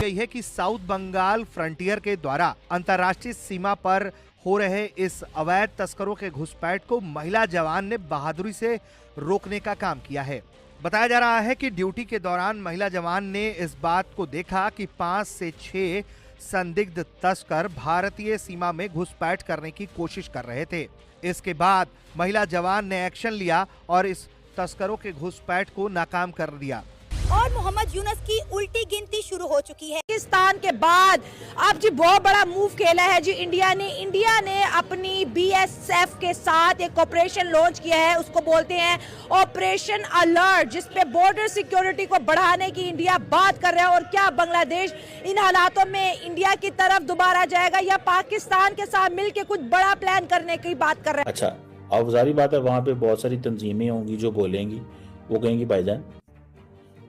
गई है कि साउथ बंगाल फ्रंटियर के द्वारा अंतर्राष्ट्रीय सीमा पर हो रहे इस अवैध तस्करों के घुसपैठ को महिला जवान ने बहादुरी से रोकने का काम किया है। बताया जा रहा है कि ड्यूटी के दौरान महिला जवान ने इस बात को देखा कि 5 से 6 संदिग्ध तस्कर भारतीय सीमा में घुसपैठ करने की कोशिश कर रहे थे। इसके बाद महिला जवान ने एक्शन लिया और इस तस्करों के घुसपैठ को नाकाम कर दिया और मोहम्मद यूनुस की उल्टी गिनती शुरू हो चुकी है। पाकिस्तान के बाद अब जी बहुत बड़ा मूव खेला है जी इंडिया ने अपनी बीएसएफ के साथ एक ऑपरेशन लॉन्च किया है, उसको बोलते हैं ऑपरेशन अलर्ट, जिसपे बॉर्डर सिक्योरिटी को बढ़ाने की इंडिया बात कर रहा है। और क्या बांग्लादेश इन हालातों में इंडिया की तरफ दोबारा जाएगा या पाकिस्तान के साथ मिलकर कुछ बड़ा प्लान करने की बात कर रहे हैं? अच्छा, अब जारी बात है, वहाँ पे बहुत सारी तंजीमें होंगी जो बोलेंगी, वो कहेंगी भाईजान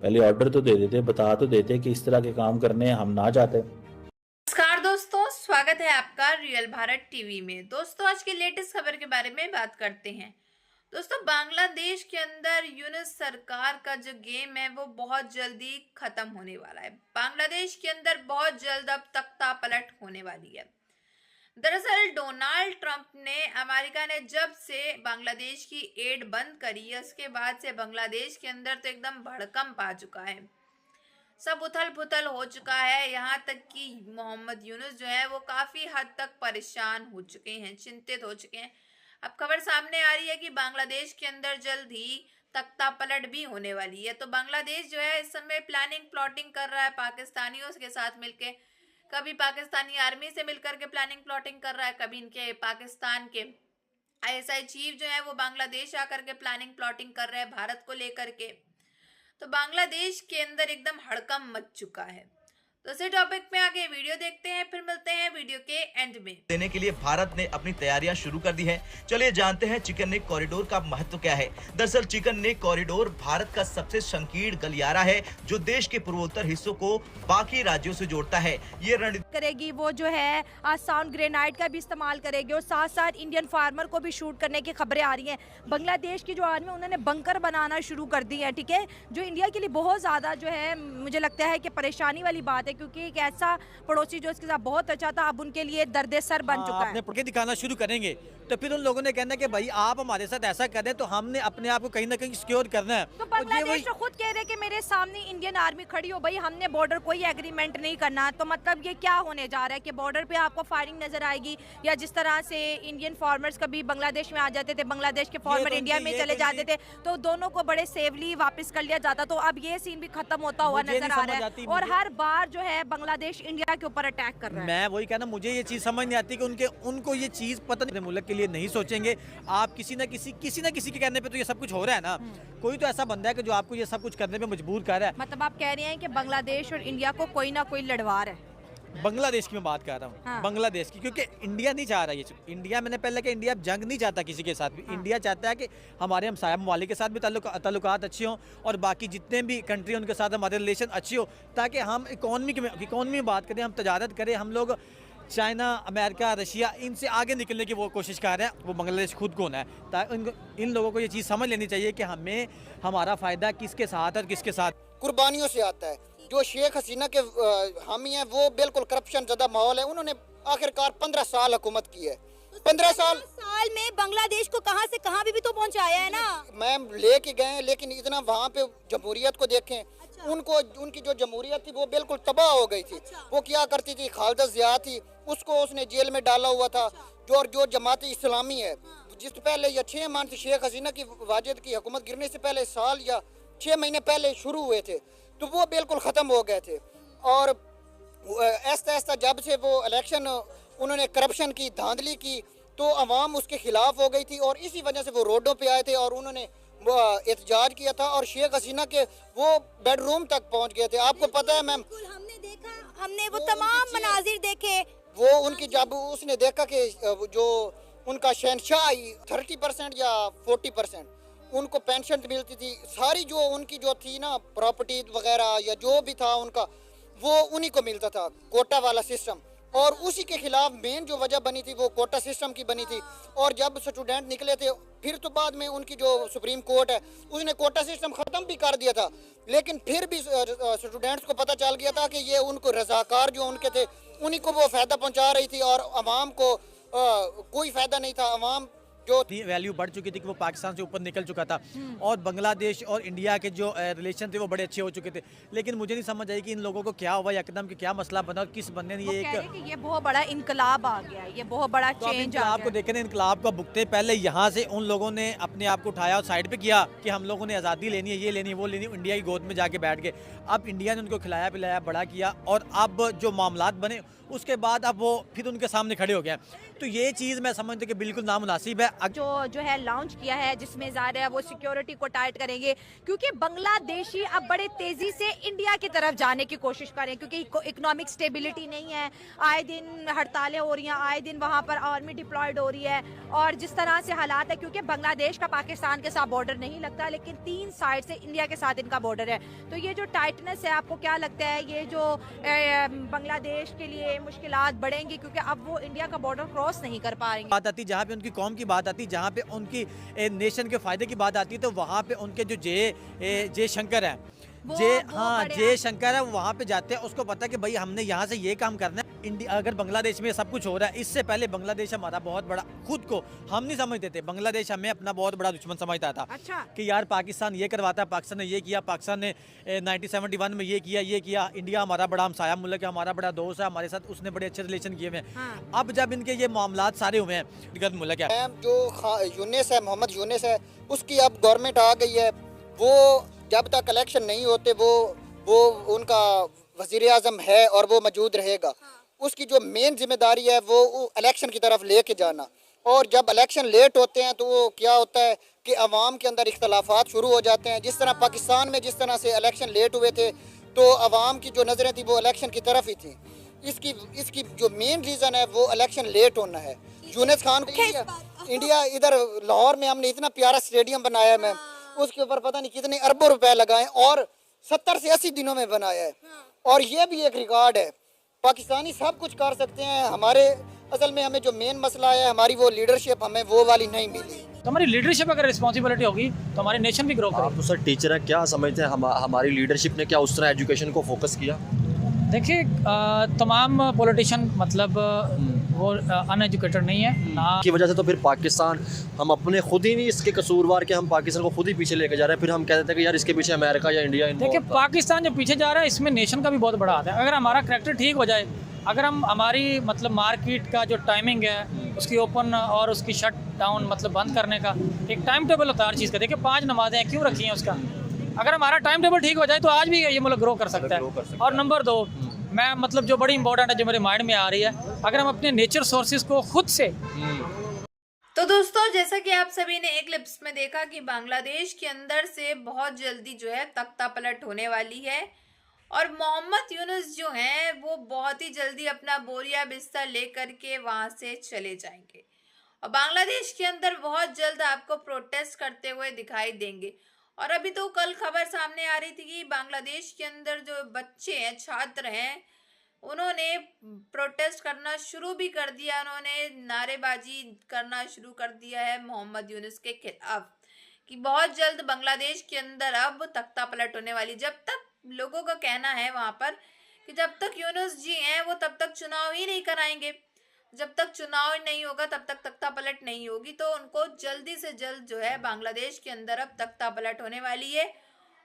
पहले ऑर्डर तो दे देते, बता तो देते कि इस तरह के काम करने हम ना चाहते। नमस्कार दोस्तों, स्वागत है आपका रियल भारत टीवी में। दोस्तों आज की लेटेस्ट खबर के बारे में बात करते हैं। दोस्तों बांग्लादेश के अंदर यूनुस सरकार का जो गेम है वो बहुत जल्दी खत्म होने वाला है। बांग्लादेश के अंदर बहुत जल्द अब तख्ता पलट होने वाली है। दरअसल डोनाल्ड ट्रंप ने, अमेरिका ने जब से बांग्लादेश की एड बंद करी है उसके बाद से बांग्लादेश के अंदर तो एकदम भड़कंप आ चुका है, सब उथल पुथल हो चुका है। यहाँ तक कि मोहम्मद यूनुस जो है वो काफी हद तक परेशान हो चुके हैं, चिंतित हो चुके हैं। अब खबर सामने आ रही है कि बांग्लादेश के अंदर जल्द ही तख्ता पलट भी होने वाली है। तो बांग्लादेश जो है इस समय प्लानिंग प्लॉटिंग कर रहा है पाकिस्तानियों के साथ मिलके, कभी पाकिस्तानी आर्मी से मिलकर के प्लानिंग प्लॉटिंग कर रहा है, कभी इनके पाकिस्तान के आईएसआई चीफ जो है वो बांग्लादेश आकर के प्लानिंग प्लॉटिंग कर रहे हैं भारत को लेकर के। तो बांग्लादेश के अंदर एकदम हड़कंप मच चुका है। तो इसी टॉपिक में आगे वीडियो देखते हैं, फिर मिलते हैं वीडियो के एंड में। देने के लिए भारत ने अपनी तैयारियां शुरू कर दी है। चलिए जानते हैं चिकन नेक कॉरिडोर का महत्व क्या है। दरअसल चिकन नेक कॉरिडोर भारत का सबसे संकीर्ण गलियारा है जो देश के पूर्वोत्तर हिस्सों को बाकी राज्यों से जोड़ता है। ये रणनीति करेगी वो जो है साउंड ग्रेनाइड का भी इस्तेमाल करेगी और साथ साथ इंडियन फार्मर को भी शूट करने की खबरें आ रही हैं। बांग्लादेश की जो आर्मी उन्होंने बंकर बनाना शुरू कर दी है, ठीक है, जो इंडिया के लिए बहुत ज्यादा जो है मुझे लगता है कि परेशानी वाली बात है, क्योंकि एक ऐसा पड़ोसी जो इसके साथ बहुत अच्छा था अब उनके लिए दर्द सर बन चुका है। अपने दिखाना शुरू करेंगे तो फिर उन लोगों ने कहना कि भाई आप हमारे साथ ऐसा कर रहे हैं तो हमने अपने आप को कहीं ना कहीं सिक्योर करना है। तो बांग्लादेश तो खुद कह रहे कि मेरे सामने इंडियन आर्मी खड़ी हो, भाई हमने बॉर्डर कोई एग्रीमेंट नहीं करना। तो मतलब ये क्या होने जा रहा है कि बॉर्डर पे आपको फायरिंग नजर आएगी, या जिस तरह से इंडियन फार्मर्स कभी बांग्लादेश में आ जाते थे, बांग्लादेश के फार्मर इंडिया में चले जाते थे, तो दोनों को बड़े सेफली वापस कर लिया जाता। तो अब ये सीन भी खत्म होता हुआ नजर आ रहा है और हर बार जो है बांग्लादेश इंडिया के ऊपर अटैक कर रहा है। मैं वही कहना, मुझे ये चीज समझ नहीं आती कि उनको ये चीज पता नहीं, मुल्क के लिए नहीं सोचेंगे। आप किसी ना किसी के कहने पे तो ये सब कुछ हो रहा है ना। कोई तो ऐसा बंदा है कि जो आपको ये सब कुछ करने पे मजबूर कर रहा है। मतलब आप कह रहे हैं कि बांग्लादेश और इंडिया को कोई ना कोई लड़वा रहा है। बांग्लादेश की मैं बात कर रहा हूँ, हाँ। बांग्लादेश की, क्योंकि इंडिया नहीं चाह रहा ये। इंडिया, मैंने पहले कि इंडिया जंग नहीं चाहता किसी के साथ भी, हाँ। इंडिया चाहता है कि हमारे हमसाया ममालिक के साथ भी ताल्लुकात अच्छे हों और बाकी जितने भी कंट्री उनके साथ हमारे रिलेशन अच्छे हो, ताकि हम इकोनॉमी में बात करें, हम तजारत करें। हम लोग चाइना, अमेरिका, रशिया, इनसे आगे निकलने की वो कोशिश कर रहे हैं। वो बांग्लादेश खुद कौन है, ताकि इन लोगों को ये चीज़ समझ लेनी चाहिए कि हमें हमारा फ़ायदा किसके साथ और किसके साथ। कुर्बानियों से आता है। जो शेख हसीना के हामी हैं वो बिल्कुल करप्शन ज़्यादा माहौल है। उन्होंने आखिरकार 15 साल हुकूमत की है। 15 साल में बांग्लादेश को कहां से कहां भी तो पहुंचाया है ना। मैम लेके गए, लेकिन इतना वहाँ पे जमहूरियत को देखें। अच्छा। उनकी जो जमहूरियत थी वो बिल्कुल तबाह हो गई थी। अच्छा। वो क्या करती थी, खालिदा जिया थी, उसको उसने जेल में डाला हुआ था। जो जमात इस्लामी है, जिस पहले या 6 माह से शेख हसीना की वाजिद की हुकूमत गिरने से पहले साल या 6 महीने पहले शुरू हुए थे, तो वो बिल्कुल ख़त्म हो गए थे। और ऐसा ऐसा जब से वो इलेक्शन उन्होंने करप्शन की, धांधली की, तो अवाम उसके खिलाफ हो गई थी और इसी वजह से वो रोडों पे आए थे और उन्होंने एहतजाज किया था और शेख हसीना के वो बेडरूम तक पहुंच गए थे। आपको पता है मैम, हमने देखा, हमने वो तमाम मनाजिर देखे। वो उनकी जब उसने देखा कि जो उनका शहनशाह 30% या 40% उनको पेंशन मिलती थी, सारी जो उनकी जो थी ना प्रॉपर्टी वगैरह या जो भी था उनका, वो उन्हीं को मिलता था, कोटा वाला सिस्टम। और उसी के खिलाफ मेन जो वजह बनी थी वो कोटा सिस्टम की बनी थी। और जब स्टूडेंट निकले थे फिर तो बाद में उनकी जो सुप्रीम कोर्ट है उसने कोटा सिस्टम ख़त्म भी कर दिया था, लेकिन फिर भी स्टूडेंट्स को पता चल गया था कि ये उनको रजाकार जो उनके थे उन्हीं को वो फ़ायदा पहुंचा रही थी और अवाम को कोई फ़ायदा नहीं था। अवाम जो वैल्यू बढ़ चुकी थी कि वो पाकिस्तान से ऊपर निकल चुका था और बांग्लादेश और इंडिया के जो रिलेशन थे वो बड़े अच्छे हो चुके थे। लेकिन मुझे नहीं समझ आई कि इन लोगों को क्या हुआ, एकदम कि क्या मसला बना और किस बंदे ने ये एक कि ये बहुत बड़ा इनकलाब आ गया है, ये बहुत बड़ा तो चेंज आ इनकलाब को गया। देखे ना, इनकलाब का भुगते पहले यहाँ से उन लोगों ने अपने आप को उठाया और साइड पे किया कि हम लोगों ने आज़ादी लेनी है, ये लेनी है, वो लेनी है, इंडिया की गोद में जाके बैठ गए। अब इंडिया ने उनको खिलाया पिलाया बड़ा किया और अब जो मामलात बने उसके बाद अब वो फिर उनके सामने खड़े हो गए। तो ये चीज़ मैं समझती हूँ कि बिल्कुल नामुनासिब है। जो है लॉन्च किया है जिसमें ज़ाहिर है वो सिक्योरिटी को टाइट करेंगे, क्योंकि बांग्लादेशी अब बड़े तेजी से इंडिया की तरफ जाने की कोशिश कर रहे हैं, क्योंकि इकोनॉमिक स्टेबिलिटी नहीं है, आए दिन हड़तालें हो रही हैं, आए दिन वहाँ पर आर्मी डिप्लॉयड हो रही है और जिस तरह से हालात है, क्योंकि बांग्लादेश का पाकिस्तान के साथ बॉर्डर नहीं लगता लेकिन 3 साइड से इंडिया के साथ इनका बॉर्डर है। तो ये जो टाइटनेस है, आपको क्या लगता है ये जो बांग्लादेश के लिए मुश्किलात बढ़ेंगी, क्योंकि अब वो इंडिया का बॉर्डर क्रॉस नहीं कर पाएंगे? बात आती जहाँ पे उनकी कौम की बात आती, जहाँ पे उनकी नेशन के फायदे की बात आती है, तो वहाँ पे उनके जो जय शंकर है, जय शंकर है, वो वहाँ पे जाते हैं। उसको पता है कि भाई हमने यहाँ से ये काम करना है। इंडिया अगर बांग्लादेश में सब कुछ हो रहा है, इससे पहले बांग्लादेश हमारा बहुत बड़ा, खुद को हम नहीं समझते थे, बांग्लादेश हमें अपना बहुत बड़ा दुश्मन समझता था। अच्छा। कि यार पाकिस्तान ये करवाता है, पाकिस्तान ने ये किया, पाकिस्तान ने 1971 में ये किया, इंडिया हमारा बड़ा हमसाया मुल्क है, हमारा बड़ा दोस्त है, हमारे साथ उसने बड़े अच्छे रिलेशन किए हुए हैं। हाँ। अब जब इनके ये मामलात सारे हुए हैं, दिक्कत मुल्क है। जो यूनिस है, मोहम्मद यूनिस है, उसकी अब गवर्नमेंट आ गई है। वो जब तक इलेक्शन नहीं होते वो उनका वजीर आज़म है और वो मौजूद रहेगा। उसकी जो मेन जिम्मेदारी है वो इलेक्शन की तरफ लेके जाना। और जब इलेक्शन लेट होते हैं तो वो क्या होता है कि अवाम के अंदर इख्तलाफात शुरू हो जाते हैं। जिस तरह पाकिस्तान में जिस तरह से इलेक्शन लेट हुए थे तो अवाम की जो नज़रें थी वो इलेक्शन की तरफ ही थी। इसकी जो मेन रीज़न है वो इलेक्शन लेट होना है। यूनिस खान को इंडिया इधर लाहौर में हमने इतना प्यारा स्टेडियम बनाया है, मैम, उसके ऊपर पता नहीं कितने अरबों रुपए लगाए और 70 से 80 दिनों में बनाया है। और ये भी एक रिकॉर्ड है। पाकिस्तानी सब कुछ कर सकते हैं। हमारे असल में हमें जो मेन मसला है, हमारी वो लीडरशिप हमें वो वाली नहीं मिली। तो हमारी लीडरशिप अगर रिस्पॉन्सिबिलिटी होगी तो हमारी नेशन भी ग्रो करेगी। आप तो सर टीचर हैं, क्या समझते हैं हमारी लीडरशिप ने क्या उस तरह एजुकेशन को फोकस किया? देखिए तमाम पॉलिटिशियन मतलब वो अनएजुकेटेड नहीं है ना की वजह से तो फिर पाकिस्तान हम अपने खुद ही नहीं इसके कसूरवार के हम पाकिस्तान को खुद ही पीछे लेके जा रहे हैं। फिर हम कहते हैं कि यार इसके पीछे अमेरिका या इंडिया। देखिए पाकिस्तान जो पीछे जा रहा है इसमें नेशन का भी बहुत बड़ा हाथ है। अगर हमारा करैक्टर ठीक हो जाए, अगर हम हमारी मतलब मार्केट का जो टाइमिंग है उसकी ओपन और उसकी शट डाउन मतलब बंद करने का एक टाइम टेबल होता है हर चीज़ का। देखिए 5 नमाजें क्यों रखी हैं उसका, अगर हमारा टाइम टेबल ठीक हो जाए तो आज भी ये मुल्क ग्रो कर सकता है। और नंबर 2 मैं मतलब जो बड़ी इंपॉर्टेंट है जो मेरे माइंड में आ रही है, अगर हम अपने नेचर सोर्सेज को खुद से। तो दोस्तों जैसा कि आप सभी ने एक क्लिप्स में देखा कि बांग्लादेश के अंदर से बहुत जल्दी जो है तख्ता पलट होने वाली है और मोहम्मद यूनुस जो हैं वो बहुत ही जल्दी अपना बोरिया बिस्तर लेकर के वहां से चले जाएंगे और बांग्लादेश के अंदर बहुत जल्द आपको प्रोटेस्ट करते हुए दिखाई देंगे। और अभी तो कल खबर सामने आ रही थी कि बांग्लादेश के अंदर जो बच्चे हैं, छात्र हैं, उन्होंने प्रोटेस्ट करना शुरू भी कर दिया, उन्होंने नारेबाजी करना शुरू कर दिया है मोहम्मद यूनुस के खिलाफ कि बहुत जल्द बांग्लादेश के अंदर अब तख्ता पलट होने वाली। जब तक लोगों का कहना है वहां पर कि जब तक यूनुस जी हैं वो तब तक चुनाव ही नहीं कराएंगे, जब तक चुनाव नहीं होगा तब तक तख्ता पलट नहीं होगी। तो उनको जल्दी से जल्द जो है बांग्लादेश के अंदर अब तख्ता पलट होने वाली है।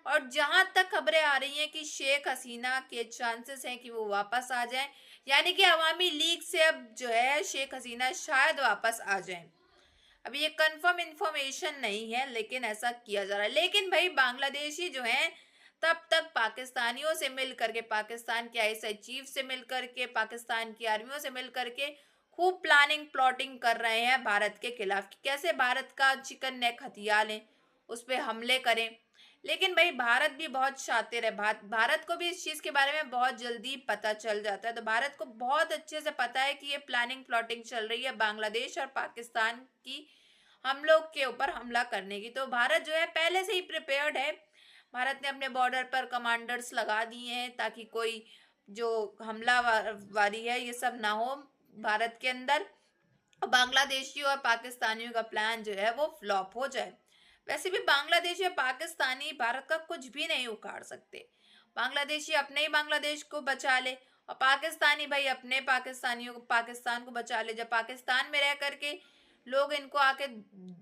और जहां तक खबरें आ रही हैं कि शेख हसीना के चांसेस हैं कि वो वापस आ जाएं, यानी कि अवामी लीग से अब जो है शेख हसीना शायद वापस आ जाएं। अभी ये कंफर्म इंफॉर्मेशन नहीं है लेकिन ऐसा किया जा रहा है। लेकिन भाई बांग्लादेशी जो हैं तब तक पाकिस्तानियों से मिल करके, पाकिस्तान के आईएसआई चीफ से मिल करके, पाकिस्तान की आर्मियों से मिल करके खूब प्लानिंग प्लॉटिंग कर रहे हैं भारत के खिलाफ कि कैसे भारत का चिकन नेक हथियार लें, उस पर हमले करें। लेकिन भाई भारत भी बहुत शातिर है, भारत को भी इस चीज़ के बारे में बहुत जल्दी पता चल जाता है। तो भारत को बहुत अच्छे से पता है कि ये प्लानिंग प्लॉटिंग चल रही है बांग्लादेश और पाकिस्तान की हम लोग के ऊपर हमला करने की। तो भारत जो है पहले से ही प्रिपेयर्ड है। भारत ने अपने बॉर्डर पर कमांडर्स लगा दिए हैं ताकि कोई जो हमलावारी है ये सब ना हो भारत के अंदर, और बांग्लादेशियों और पाकिस्तानियों का प्लान जो है वो फ्लॉप हो जाए। वैसे भी बांग्लादेशी और पाकिस्तानी भारत का कुछ भी नहीं उखाड़ सकते। बांग्लादेशी अपने ही बांग्लादेश को बचा ले और पाकिस्तानी भाई अपने पाकिस्तानियों को, पाकिस्तान को बचा ले। जब पाकिस्तान में रह करके लोग इनको आके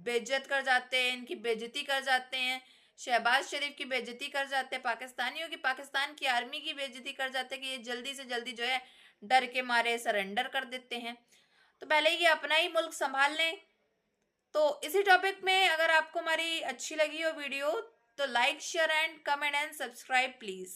बेइज्जत कर जाते हैं, इनकी बेइज्जती कर जाते हैं, शहबाज शरीफ की बेइज्जती कर जाते हैं, पाकिस्तानियों की, पाकिस्तान की आर्मी की बेइज्जती कर जाते हैं कि ये जल्दी से जल्दी जो है डर के मारे सरेंडर कर देते हैं। तो पहले ये अपना ही मुल्क संभाल लें। तो इसी टॉपिक में अगर आपको हमारी अच्छी लगी हो वीडियो तो like, share and comment and subscribe please.